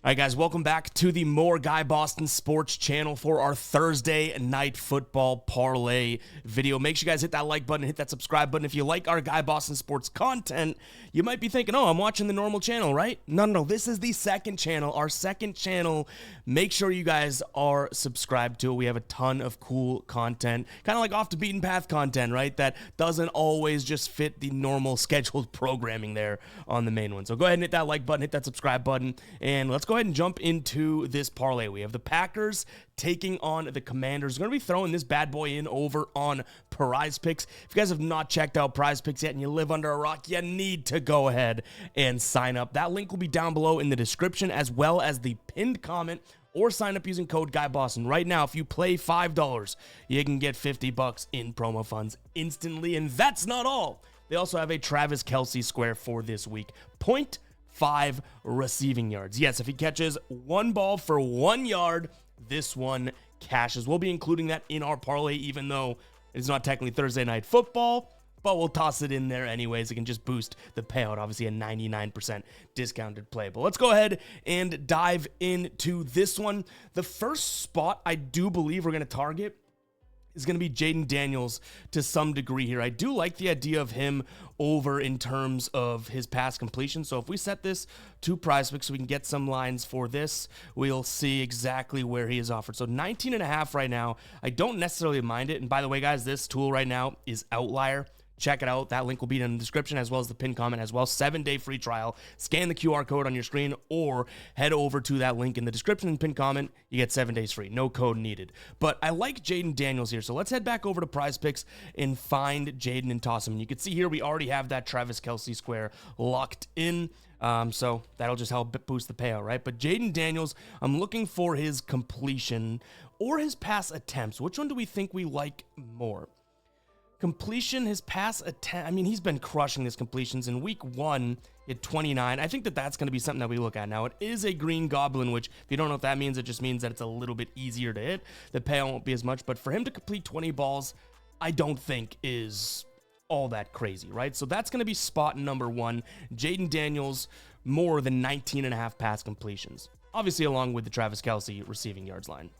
All right, guys, welcome back to the More Guy Boston Sports channel for our Thursday night football parlay video. Make sure you guys hit that like button, hit that subscribe button. If you like our Guy Boston Sports content, you might be thinking, oh, I'm watching the normal channel, right? No, this is the second channel, our second channel. Make sure you guys are subscribed to it. We have a ton of cool content, kind of like off the beaten path content, right? That doesn't always just fit the normal scheduled programming there on the main one. So go ahead and hit that like button, hit that subscribe button, and let's go ahead and jump into this parlay. We have the Packers taking on the Commanders. We're going to be throwing this bad boy in over on Prize Picks. If you guys have not checked out Prize Picks yet and you live under a rock, you need to go ahead and sign up. That link will be down below in the description as well as the pinned comment, or sign up using code GUYBOSTON. Right now, if you play $5, you can get $50 in promo funds instantly. And that's not all. They also have a Travis Kelce square for this week. 0.5 receiving yards. Yes, if he catches one ball for 1 yard, this one cashes. We'll be including that in our parlay, even though it's not technically Thursday night football, but we'll toss it in there anyways. It can just boost the payout, obviously a 99% discounted play. But let's go ahead and dive into this one. The first spot I do believe we're going to target is going to be Jaden Daniels to some degree here. I do like the idea of him over in terms of his pass completion. So if we set this to Prize Picks so we can get some lines for this, we'll see exactly where he is offered. So 19.5 right now. I don't necessarily mind it. And by the way, guys, this tool right now is Outlier. Check it out. That link will be in the description as well as the pinned comment as well. 7-day free trial. Scan the QR code on your screen or head over to that link in the description and pinned comment. You get 7 days free. No code needed. But I like Jaden Daniels here. So let's head back over to Prize Picks and find Jaden and toss him. And you can see here we already have that Travis Kelce square locked in. So that'll just help boost the payout, right? But Jaden Daniels, I'm looking for his completion or his pass attempts. Which one do we think we like more? Completion, his pass attempt, I mean, he's been crushing his completions. In week 1, he had 29. I think that that's going to be something that we look at. Now, it is a green goblin, which, if you don't know what that means, it just means that it's a little bit easier to hit. The payout won't be as much, but for him to complete 20 balls, I don't think is all that crazy, right? So that's going to be spot number 1. Jaden Daniels, more than 19.5 pass completions. Obviously, along with the Travis Kelce receiving yards line.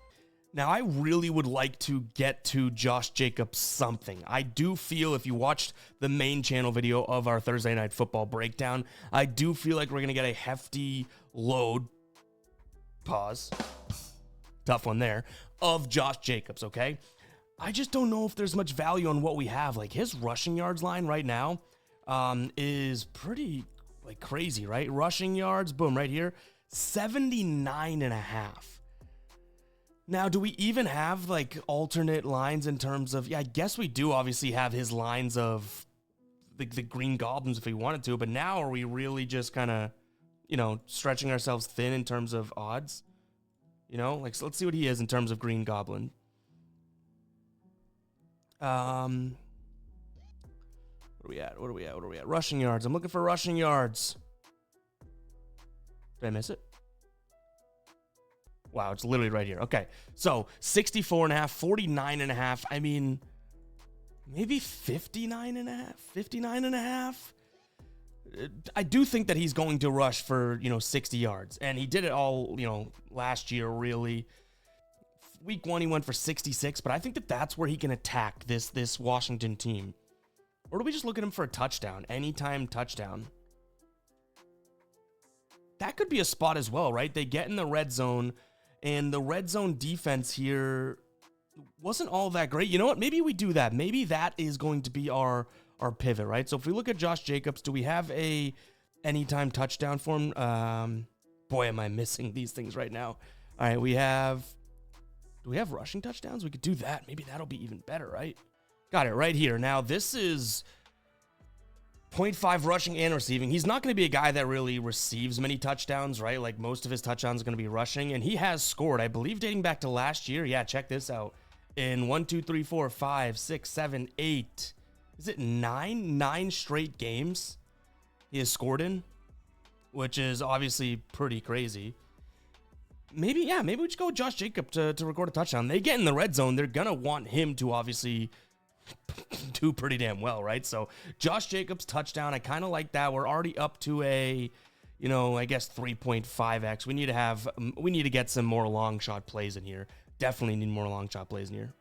Now, I really would like to get to Josh Jacobs something. I do feel, if you watched the main channel video of our Thursday night football breakdown, I do feel like we're going to get a hefty load, pause, tough one there, of Josh Jacobs, okay? I just don't know if there's much value on what we have. Like, his rushing yards line right now is pretty, crazy, right? Rushing yards, boom, right here, 79.5. Now, do we even have, alternate lines in terms of... Yeah, I guess we do obviously have his lines of the Green Goblins if we wanted to, but now are we really just kind of, stretching ourselves thin in terms of odds? So let's see what he is in terms of Green Goblin. What are we at? Rushing yards. I'm looking for rushing yards. Did I miss it? Wow, it's literally right here. Okay, so 64.5, 49.5. I mean, maybe 59.5. I do think that he's going to rush for, 60 yards. And he did it all, last year, really. Week 1, he went for 66. But I think that that's where he can attack this Washington team. Or do we just look at him for a touchdown? Anytime touchdown. That could be a spot as well, right? They get in the red zone. And the red zone defense here wasn't all that great. You know what? Maybe we do that. Maybe that is going to be our pivot, right? So if we look at Josh Jacobs, do we have a anytime touchdown for him? Boy, am I missing these things right now. All right, do we have rushing touchdowns? We could do that. Maybe that'll be even better, right? Got it right here. Now, this is 0.5 rushing and receiving. He's not going to be a guy that really receives many touchdowns, right? Like, most of his touchdowns are going to be rushing, and he has scored, I believe, dating back to last year. Yeah, check this out. In 1, 2, 3, 4, 5, 6, 7, 8. Is it 9? 9 straight games he has scored in, which is obviously pretty crazy. Maybe we just go with Josh Jacobs to record a touchdown. They get in the red zone. They're going to want him to obviously do pretty damn well, right? So Josh Jacobs touchdown. I kind of like that. We're already up to a you know, I guess 3.5x. We need to get some more long shot plays in here. Definitely need more long shot plays in here.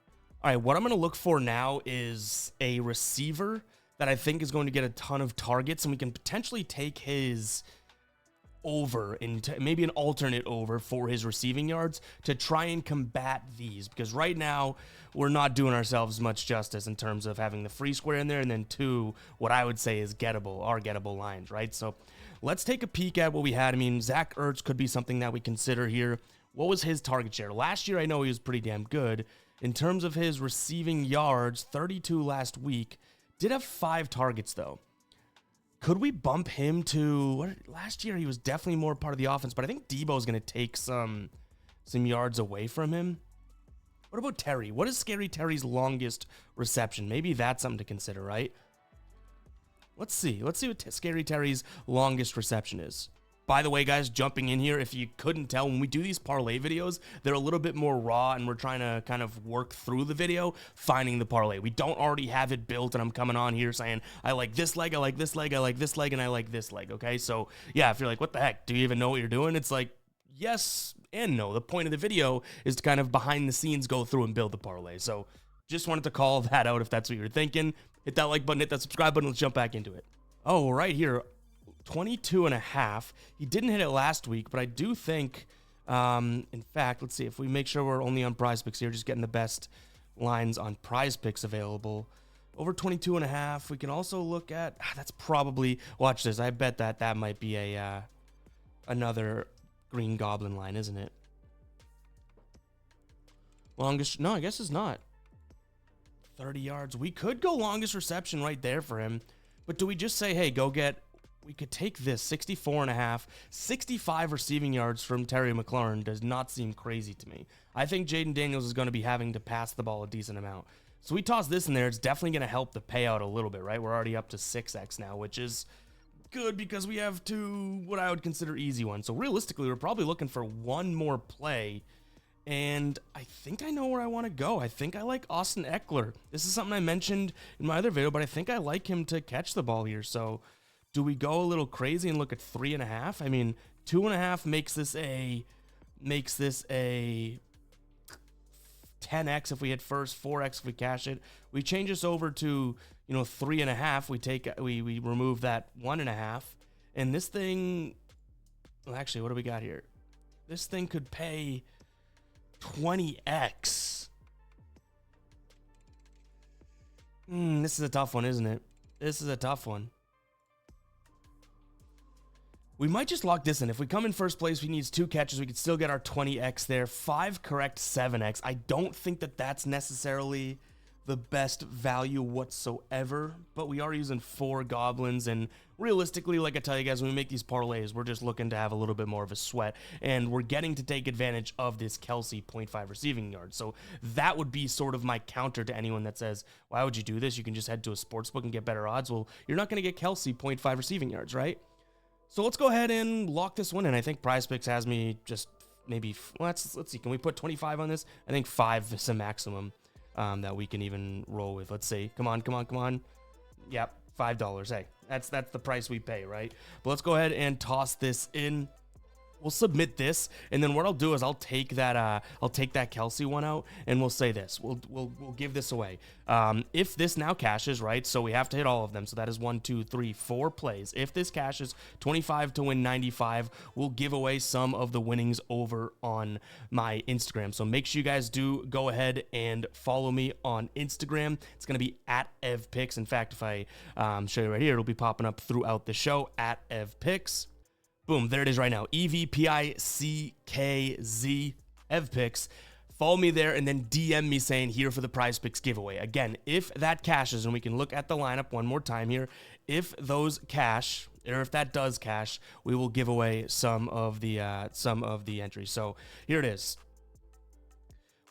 All right, what I'm going to look for now is a receiver that I think is going to get a ton of targets, and we can potentially take his over into maybe an alternate over for his receiving yards to try and combat these, because right now we're not doing ourselves much justice in terms of having the free square in there, and then two, what I would say is gettable lines, right? So let's take a peek at what we had. I mean, Zach Ertz could be something that we consider here. What was his target share? Last year, I know he was pretty damn good. In terms of his receiving yards, 32 last week. Did have 5 targets, though. Could we bump him to... last year, he was definitely more part of the offense, but I think Debo's going to take some yards away from him. What about Terry? What is Scary Terry's longest reception? Maybe that's something to consider, right? Let's see. Let's see what Scary Terry's longest reception is. By the way, guys, jumping in here, if you couldn't tell, when we do these parlay videos, they're a little bit more raw, and we're trying to kind of work through the video, finding the parlay. We don't already have it built, and I'm coming on here saying, I like this leg, I like this leg, I like this leg, and I like this leg, okay? So, yeah, if you're like, what the heck? Do you even know what you're doing? It's like, yes and no. The point of the video is to kind of behind the scenes go through and build the parlay. So, just wanted to call that out if that's what you're thinking. Hit that like button, hit that subscribe button, let's jump back into it. Oh, right here. 22.5. He didn't hit it last week, but I do think, in fact, let's see if we make sure we're only on Prize Picks here, just getting the best lines on Prize Picks available. Over 22.5. We can also look at, that's probably, watch this. I bet that might be a, another Green Goblin line, isn't it? Longest, no, I guess it's not. 30 yards. We could go longest reception right there for him. But do we just say, hey, go get, we could take this 64.5, 65 receiving yards from Terry McLaurin does not seem crazy to me. I think Jaden Daniels is going to be having to pass the ball a decent amount. So we toss this in there. It's definitely going to help the payout a little bit, right? We're already up to 6x now, which is good because we have 2, what I would consider easy ones. So realistically, we're probably looking for one more play. And I think I know where I want to go. I think I like Austin Eckler. This is something I mentioned in my other video, but I think I like him to catch the ball here. So do we go a little crazy and look at 3.5? I mean, 2.5 makes this a 10x if we hit first, 4x if we cash it. We change this over to, 3.5. We remove that 1.5. And this thing, well, actually, what do we got here? This thing could pay 20x. This is a tough one, isn't it? This is a tough one. We might just lock this in. If we come in first place, we need 2 catches. We could still get our 20x there. 5 correct, 7x. I don't think that that's necessarily the best value whatsoever, but we are using 4 goblins, and realistically, like I tell you guys, when we make these parlays, we're just looking to have a little bit more of a sweat, and we're getting to take advantage of this Kelsey 0.5 receiving yards. So that would be sort of my counter to anyone that says, why would you do this? You can just head to a sportsbook and get better odds. Well, you're not going to get Kelsey 0.5 receiving yards, right? So let's go ahead and lock this one in. I think Prize Picks has me just maybe, let's see, can we put 25 on this? I think 5 is the maximum that we can even roll with. Let's see. Come on. Yep, $5. Hey, that's the price we pay, right? But let's go ahead and toss this in. We'll submit this, and then what I'll do is I'll take that Kelsey one out, and we'll say this. We'll give this away. If this now cashes, right? So we have to hit all of them. So that is 1, 2, 3, 4 plays. If this cashes, 25 to win 95, we'll give away some of the winnings over on my Instagram. So make sure you guys do go ahead and follow me on Instagram. It's gonna be at EvPicks. In fact, if I show you right here, it'll be popping up throughout the show at EvPicks. Boom, there it is right now. EvPickz, EvPicks. Follow me there and then DM me saying here for the Prize Picks giveaway. Again, if that cashes, and we can look at the lineup one more time here, if those cash, or if that does cash, we will give away some of the entries. So here it is.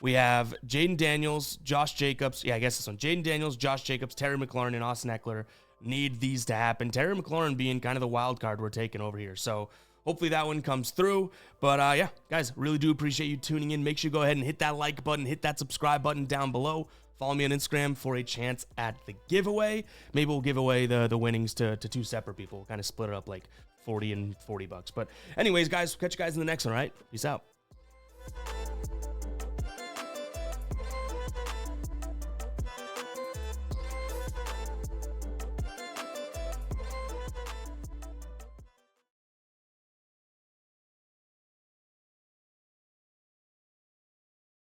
We have Jaden Daniels, Josh Jacobs. Yeah, I guess this one. Jaden Daniels, Josh Jacobs, Terry McLaurin, and Austin Eckler. Need these to happen. Terry McLaurin being kind of the wild card we're taking over here. So hopefully that one comes through. But yeah, guys, really do appreciate you tuning in. Make sure you go ahead and hit that like button, hit that subscribe button down below. Follow me on Instagram for a chance at the giveaway. Maybe we'll give away the winnings to 2 separate people. We'll kind of split it up like 40 and $40. But anyways, guys, catch you guys in the next one, all right? Peace out.